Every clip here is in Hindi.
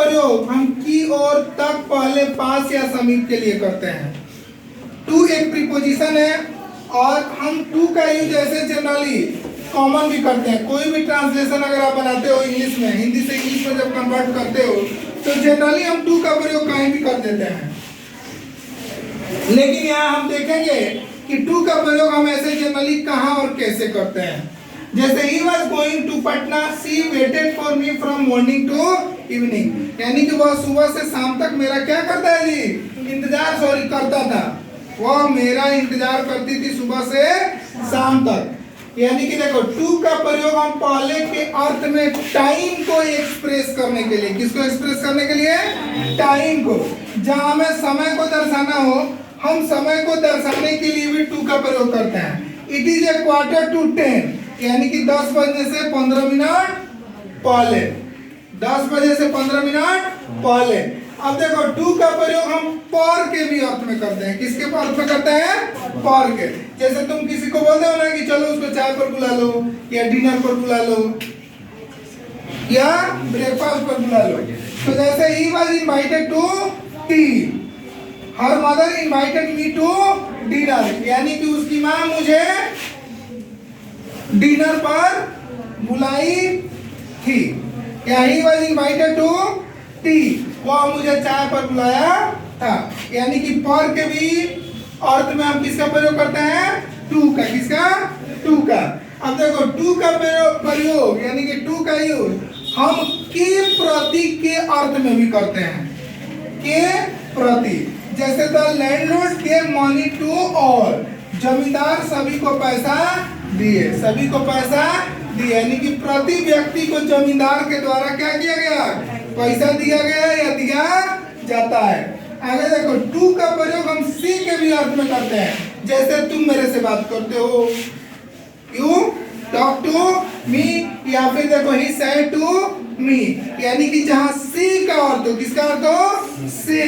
प्रयोग हम की और तक, पहले, पास या समीप के लिए करते हैं। टू एक प्रीपोजिशन है और हम टू का यूज ऐसे जनरली कॉमन भी करते हैं। कोई भी ट्रांसलेशन अगर आप बनाते हो इंग्लिश में, हिंदी से इंग्लिश में जब कन्वर्ट करते हो तो जनरली हम टू का प्रयोग कहीं भी कर देते हैं। लेकिन यहाँ हम देखेंगे कि टू का प्रयोग हम ऐसे जनरली कहाँ और कैसे करते हैं। जैसे he was going to Patna, she waited for me from morning to evening, यानी कि वह सुबह से शाम तक मेरा क्या करता है जी, इंतजार करता था। वह मेरा इंतजार करती थी सुबह से शाम तक। यानी कि देखो टू का प्रयोग हम पहले के अर्थ में टाइम को एक्सप्रेस करने के लिए, किसको एक्सप्रेस करने के लिए, टाइम को। जहां हमें समय को दर्शाना हो, हम समय को दर्शाने के लिए भी टू का प्रयोग करते हैं। इट इज ए 9:45, यानी कि 10 बजने से 15 मिनट पहले, 10 बजे से 15 मिनट पहले। अब देखो टू का प्रयोग हम पर के भी अर्थ में करते हैं। किसके अर्थ में करते हैं, पर के। जैसे तुम किसी को बोलते हो ना कि चलो उसको चाय पर बुला लो, या डिनर पर बुला लो, या ब्रेकफास्ट पर बुला लो। तो जैसे he was invited to tea, her mother invited me to dinner, यानी कि उसकी माँ मुझे डिनर पर बुलाई थी। या he was invited to tea, वह मुझे चाय पर बुलाया था। यानी कि पर के भी अर्थ में हम किसका प्रयोग करते हैं, टू का। किसका, टू का। अब देखो टू का प्रयोग यानी कि टू का यूज हम के प्रतीक के अर्थ में भी करते हैं। के प्रतीक, जैसे the landlord gave money to all, जमींदार सभी को पैसा दिए, सभी को पैसा दिए। यानी कि प्रति व्यक्ति को जमींदार के द्वारा क्या किया गया, पैसा दिया गया या दिया जाता है। आगे देखो टू का प्रयोग हम सी के भी अर्थ में करते हैं। जैसे तुम मेरे से बात करते हो, यू टॉक टू मी, या फिर देखो ही सेड टू मी, यानी कि जहां सी का अर्थ हो, किसका अर्थ हो, से,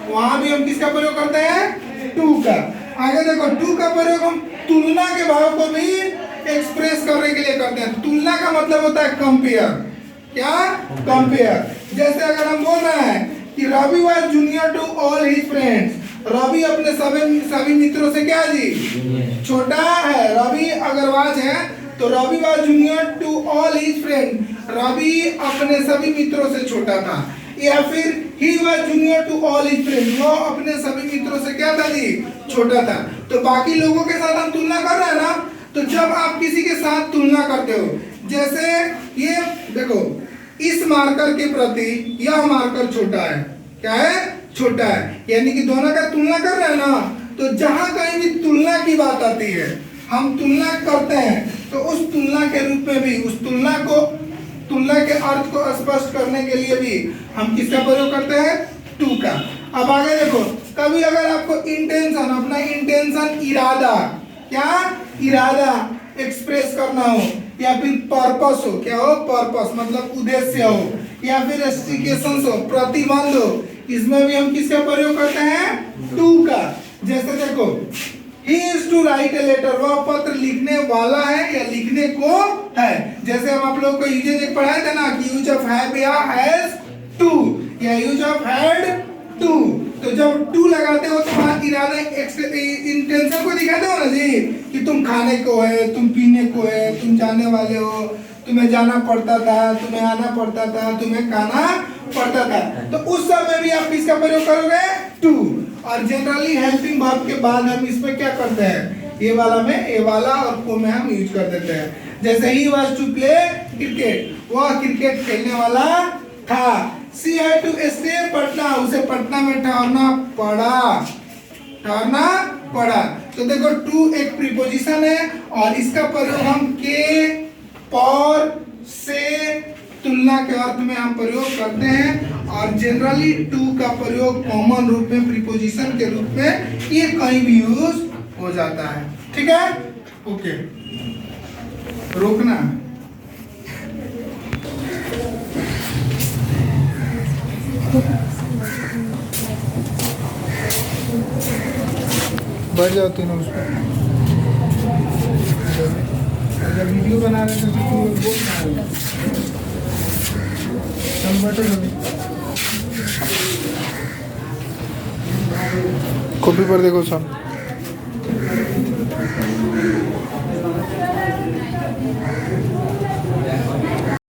वहां भी हम किसका प्रयोग करते हैं, टू का। आगे देखो टू का प्रयोग हम तुलना के भाव को भी एक्सप्रेस करने के लिए करते हैं। तुलना का मतलब होता है कंपेयर। क्या, कंपेयर। जैसे अगर हम बोल रहे हैं कि Ravi was junior to all his friends, Ravi अपने सभी मित्रों से क्या जी, छोटा है। रवि अगर वाज है तो Ravi was junior to all his friend, Ravi अपने सभी मित्रों से छोटा था। या फिर he was junior to all his friend, वो अपने सभी मित्रों से क्या था जी, छोटा था। तो बाकी लोगों के साथ हम तुलना कर रहे हैं ना, तो जब आप किसी के साथ तुलना करते हो, जैसे ये देखो इस मार्कर के प्रति यह मार्कर छोटा है, क्या है, छोटा है। यानी कि दोनों का तुलना कर रहे हैं ना, तो जहां कहीं भी तुलना की बात आती है, हम तुलना करते हैं, तो उस तुलना के रूप में भी, उस तुलना के अर्थ को स्पष्ट करने के लिए भी हम किसका प्रयोग करते हैं, टू का। अब आगे देखो, कभी अगर आपको इंटेंशन, अपना इंटेंशन, इरादा, क्या, इरादा एक्सप्रेस करना हो, या फिर पर्पस हो, क्या हो, पर्पस मतलब उद्देश्य हो, या फिर रेस्ट्रिक्शंस हो, प्रतिबंध हो, इसमें भी हम किसका प्रयोग करते हैं, टू का। जैसे देखो he is to write a letter, वह पत्र लिखने वाला है या लिखने को है। जैसे हम आप लोग को यूजेज एक पढ़ाए थे ना कि यूज ऑफ हैव या हैज टू, या यूज ऑफ हैड टू। तो जब टू लगाते हो तो वहाँ इरादा, इंटेंशन को दिखाते हो ना जी, कि तुम खाने को है, तुम पीने को है, तुम जाने वाले हो, तुम्हें जाना पड़ता था, तुम्हें आना पड़ता था, तुम्हें खाना पड़ता था। तो उस समय भी आप किसका प्रयोग करोगे, टू। और जनरली हेल्पिंग वर्ब के बाद हम इसमें क्या करते हैं, ये वाला में, ये वाला और को में हम यूज कर देते हैं। जैसे he was to play cricket, वह क्रिकेट खेलने वाला था। She had to stay Patna, उसे पटना में ठहरना पड़ा, ठहरना पड़ा। तो देखो टू एक प्रीपोजिशन है और इसका प्रयोग हम के, पर, से, तुलना के अर्थ में हम प्रयोग करते हैं। और जनरली टू का प्रयोग कॉमन रूप में प्रीपोजिशन के रूप में ये कहीं भी यूज हो जाता है। ठीक है, ओके, रोकना। बढ़ जाओ तीनों उस पर। जब वीडियो बना रहे थे तो बोल रहा है, हम बैठे कॉपी पर देखो सर।